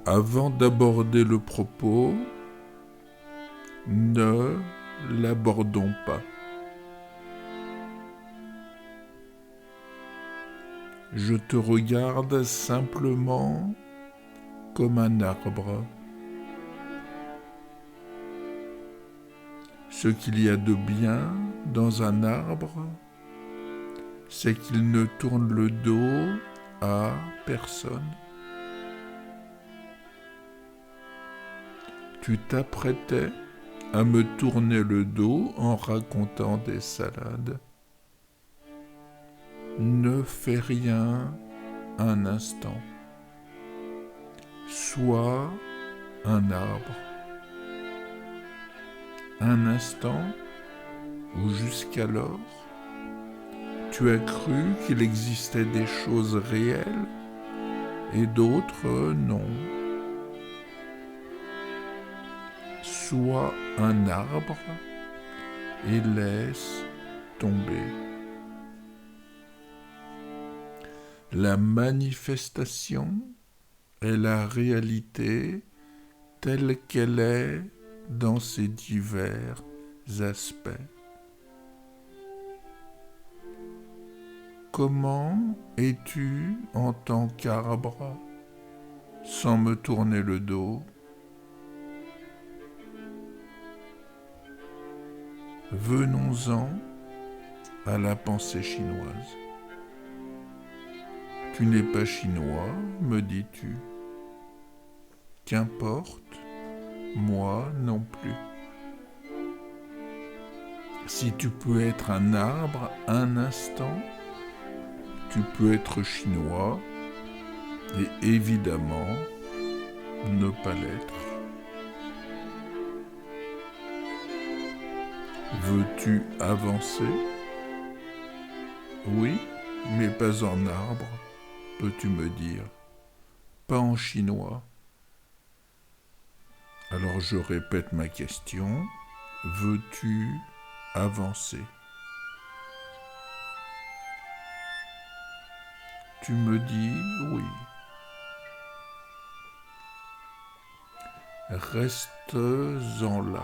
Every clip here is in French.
Avant d'aborder le propos, ne l'abordons pas. Je te regarde simplement comme un arbre. Ce qu'il y a de bien dans un arbre, c'est qu'il ne tourne le dos à personne. Tu t'apprêtais à me tourner le dos en racontant des salades. Ne fais rien un instant. Sois un arbre. Un instant où jusqu'alors, tu as cru qu'il existait des choses réelles et d'autres non. Sois un arbre et laisse tomber. La manifestation est la réalité telle qu'elle est dans ses divers aspects. Comment es-tu en tant qu'arbre sans me tourner le dos? Venons-en à la pensée chinoise. Tu n'es pas chinois, me dis-tu. Qu'importe, moi non plus. Si tu peux être un arbre un instant, tu peux être chinois et évidemment ne pas l'être. Veux-tu avancer? Oui, mais pas en arbre, peux-tu me dire. Pas en chinois. Alors je répète ma question. Veux-tu avancer? Tu me dis oui. Reste-en là.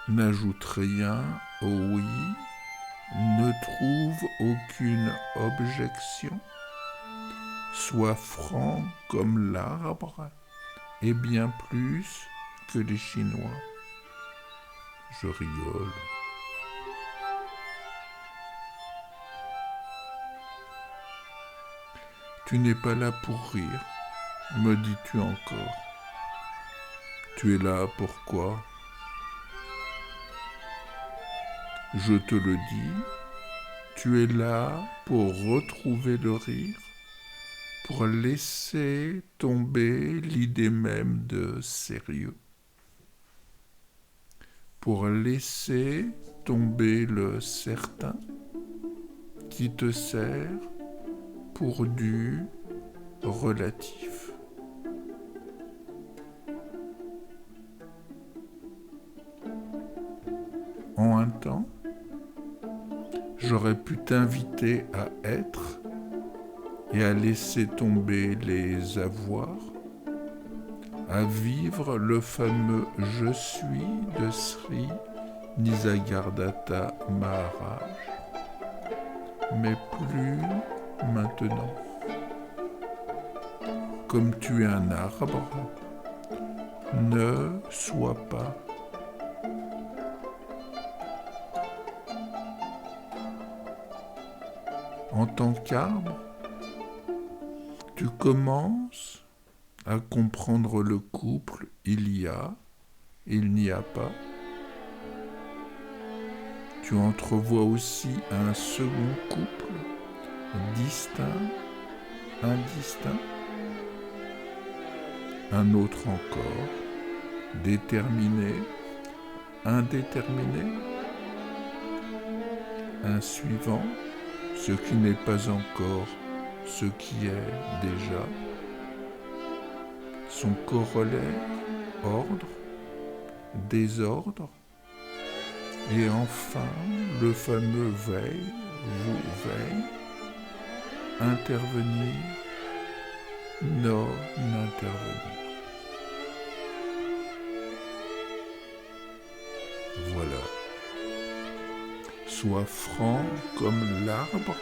N'ajoute rien au oui. Ne trouve aucune objection. Sois franc comme l'arbre et bien plus que les Chinois. Je rigole. Tu n'es pas là pour rire, me dis-tu encore. Tu es là pourquoi? Je te le dis, tu es là pour retrouver le rire, pour laisser tomber l'idée même de sérieux, pour laisser tomber le certain qui te sert pour du relatif. En un temps, j'aurais pu t'inviter à être et à laisser tomber les avoirs, à vivre le fameux « je suis » de Sri Nisargadatta Maharaj, mais plus maintenant. Comme tu es un arbre, ne sois pas. En tant qu'arbre, tu commences à comprendre le couple il y a, il n'y a pas. Tu entrevois aussi un second couple, distinct, indistinct. Un autre encore, déterminé, indéterminé. Un suivant, ce qui n'est pas encore ce qui est déjà. Son corollaire, ordre, désordre. Et enfin, le fameux veille, vous veille, intervenir, non intervenir. Voilà. Sois franc comme l'arbre,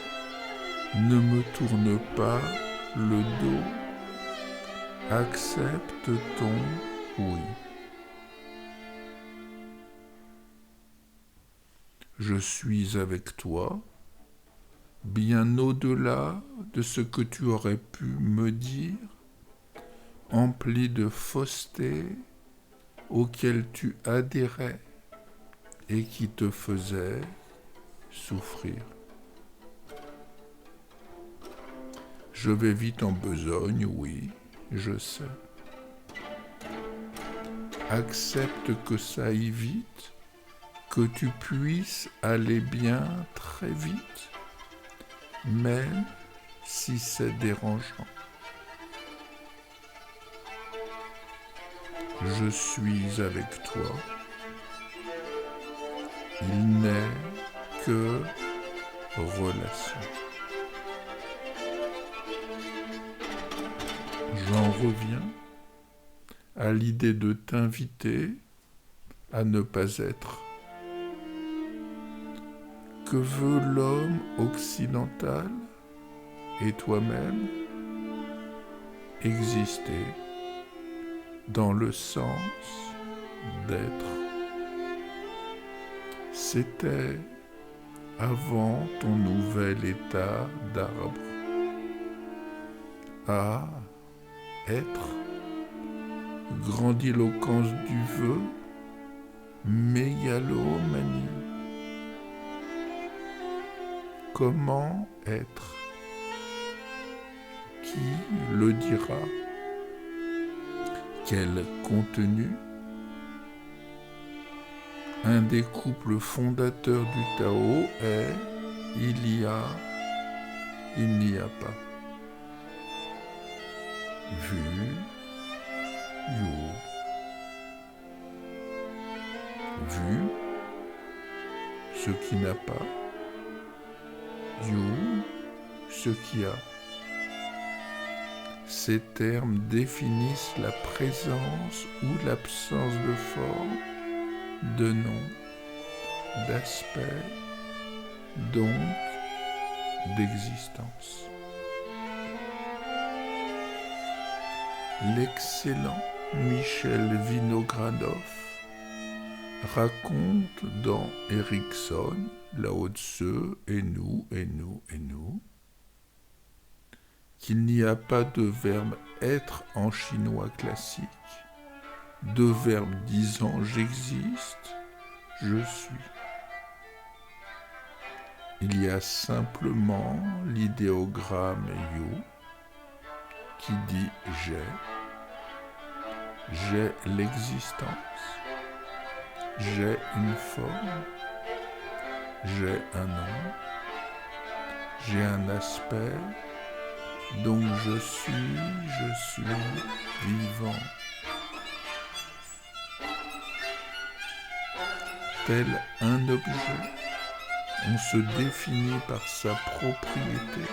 ne me tourne pas le dos, accepte ton oui. Je suis avec toi, bien au-delà de ce que tu aurais pu me dire, empli de fausseté auquel tu adhérais et qui te faisait souffrir. Je vais vite en besogne, oui, je sais. Accepte que ça aille vite, que tu puisses aller bien très vite, même si c'est dérangeant. Je suis avec toi. Il n'est que relation. J'en reviens à l'idée de t'inviter à ne pas être. Que veut l'homme occidental et toi-même? Exister dans le sens d'être. C'était avant ton nouvel état d'arbre. À être, grandiloquence du vœu, mégalomanie. Comment être? Qui le dira? Quel contenu? Un des couples fondateurs du Tao est il y a, il n'y a pas. Vu, you. Vu, ce qui n'a pas. You, ce qui a. Ces termes définissent la présence ou l'absence de forme, de nom, d'aspect, donc d'existence. L'excellent Michel Vinogradov raconte dans Erikson, Lao Tzu et nous, qu'il n'y a pas de verbe être en chinois classique, de verbe disant j'existe, je suis. Il y a simplement l'idéogramme you qui dit j'ai l'existence, j'ai une forme, j'ai un nom, j'ai un aspect, donc je suis vivant. Tel un objet, on se définit par sa propriété,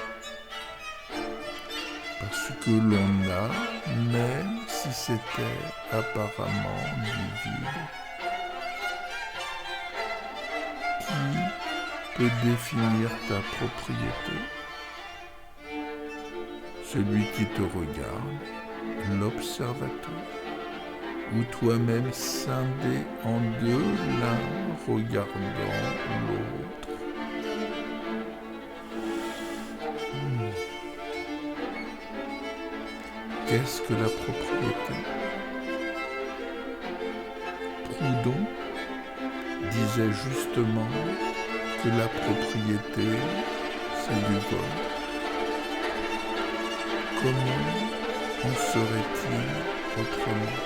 parce que l'on a, même si c'était apparemment du vide. Qui peut définir ta propriété? Celui qui te regarde, l'observateur, ou toi-même scindé en deux, l'un regardant l'autre. Qu'est-ce que la propriété? Proudhon disait justement que la propriété, c'est du vol. Comment en serait-il autrement?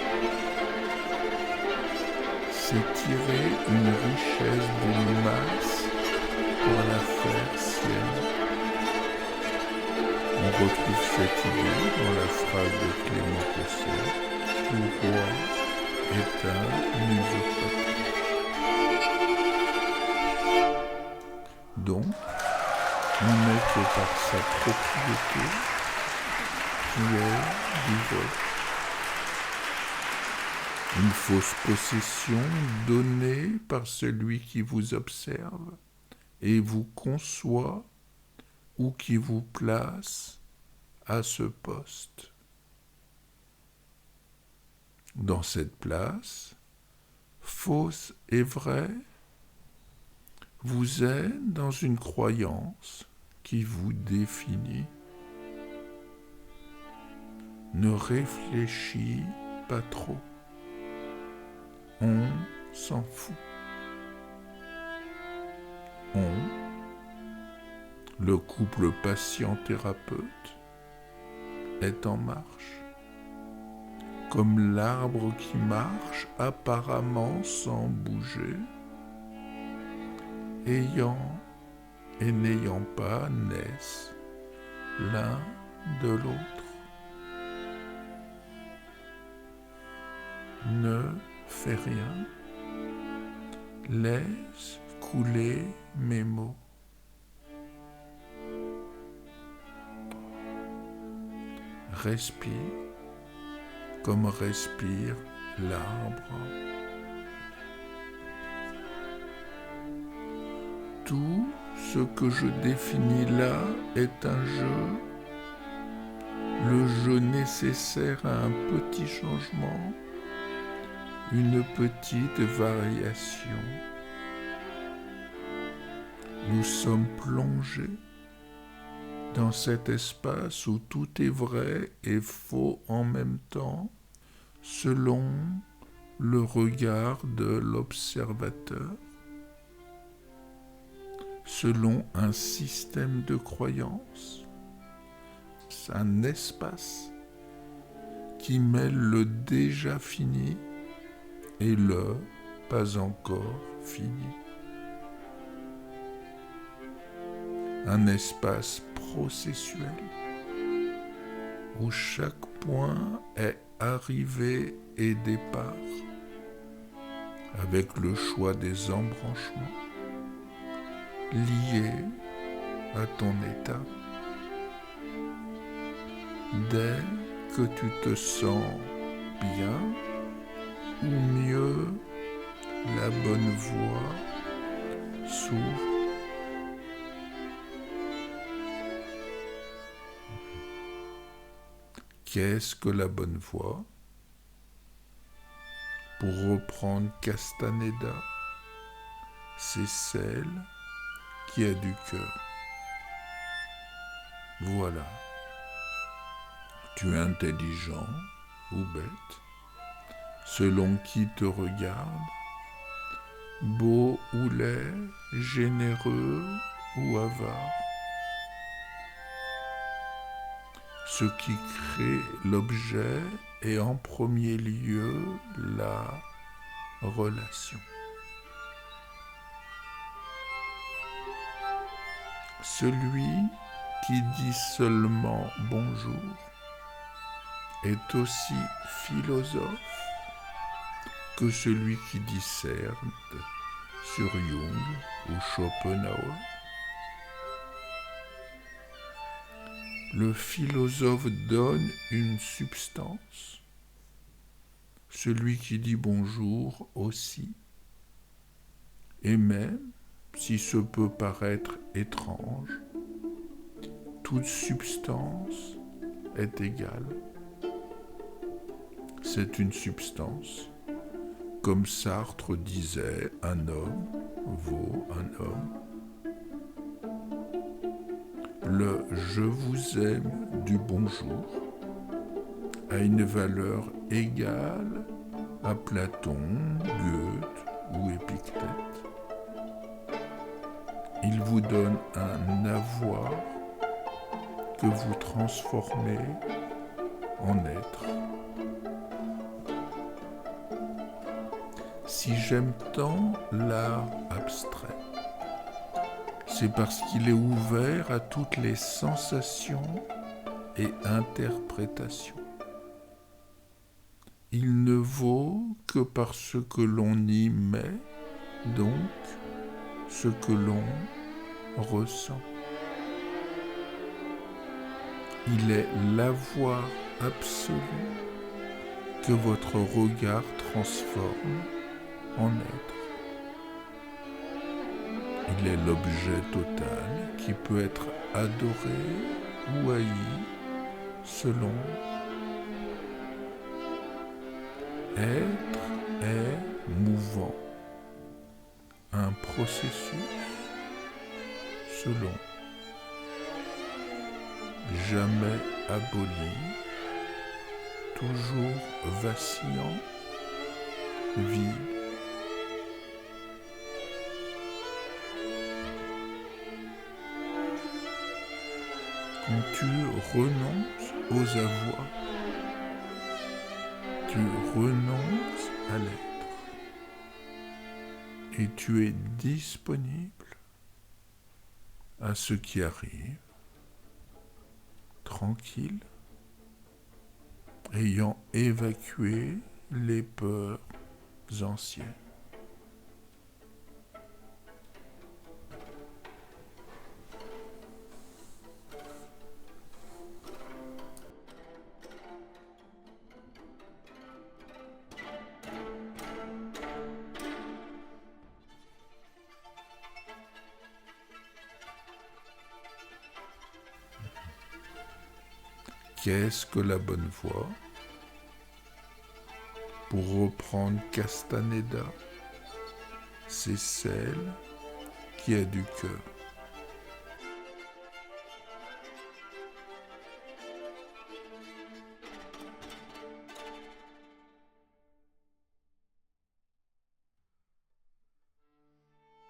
C'est tirer une richesse d'une masse pour la faire sienne. On retrouve cette idée dans la phrase de Clément Cosset, tout roi est un usurpateur. Donc, on n'est que par sa propriété muet du vol. Une fausse possession donnée par celui qui vous observe et vous conçoit ou qui vous place à ce poste. Dans cette place, fausse et vraie, vous êtes dans une croyance qui vous définit. Ne réfléchis pas trop. On s'en fout. Le couple patient-thérapeute, est en marche. Comme l'arbre qui marche apparemment sans bouger, ayant et n'ayant pas naissent l'un de l'autre. Ne fais rien, laisse couler mes mots. Respire comme respire l'arbre. Tout ce que je définis là est un jeu, le jeu nécessaire à un petit changement, une petite variation. Nous sommes plongés dans cet espace où tout est vrai et faux en même temps, selon le regard de l'observateur, selon un système de croyances, un espace qui mêle le déjà fini et le pas encore fini. Un espace processuel où chaque point est arrivée et départ, avec le choix des embranchements liés à ton état. Dès que tu te sens bien, ou mieux, la bonne voie s'ouvre. Qu'est-ce que la bonne voie? Pour reprendre Castaneda, c'est celle qui a du cœur. Voilà. Tu es intelligent ou bête, selon qui te regarde, beau ou laid, généreux ou avare. Ce qui crée l'objet est en premier lieu la relation. Celui qui dit seulement bonjour est aussi philosophe que celui qui discerne sur Jung ou Schopenhauer. Le philosophe donne une substance, celui qui dit bonjour aussi, et même si ce peut paraître étrange, toute substance est égale. C'est une substance. Comme Sartre disait, un homme vaut un homme. Le « je vous aime » du bonjour a une valeur égale à Platon, Goethe ou Épictète. Il vous donne un avoir que vous transformez en être. Si j'aime tant l'art abstrait, c'est parce qu'il est ouvert à toutes les sensations et interprétations. Il ne vaut que par ce que l'on y met, donc ce que l'on ressent. Il est l'avoir absolu que votre regard transforme en être. Il est l'objet total qui peut être adoré ou haï selon. Être est mouvant, un processus selon, jamais aboli, toujours vacillant, vide. Quand tu renonces aux avoirs, tu renonces à l'être et tu es disponible à ce qui arrive, tranquille, ayant évacué les peurs anciennes. Qu'est-ce que la bonne voie? Pour reprendre Castaneda, c'est celle qui a du cœur.